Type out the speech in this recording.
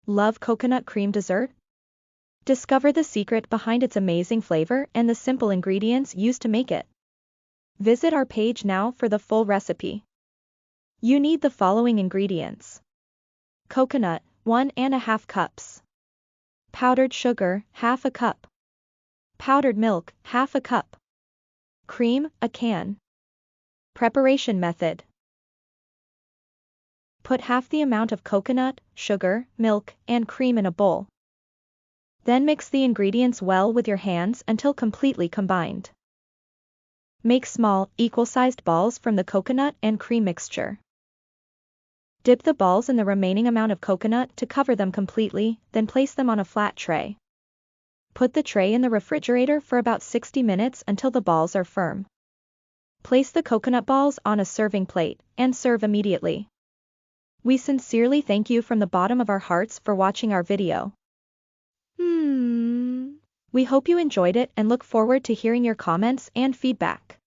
Love coconut cream dessert? Discover the secret behind its amazing flavor and the simple ingredients used to make it. Visit our page now for the full recipe. You need the following ingredients. Coconut, 1½ cups. Powdered sugar, ½ cup. Powdered milk, ½ cup. Cream, a can. Preparation method. Put half the amount of coconut, sugar, milk, and cream in a bowl. Then mix the ingredients well with your hands until completely combined. Make small, equal-sized balls from the coconut and cream mixture. Dip the balls in the remaining amount of coconut to cover them completely, then place them on a flat tray. Put the tray in the refrigerator for about 60 minutes until the balls are firm. Place the coconut balls on a serving plate, and serve immediately. We sincerely thank you from the bottom of our hearts for watching our video. We hope you enjoyed it and look forward to hearing your comments and feedback.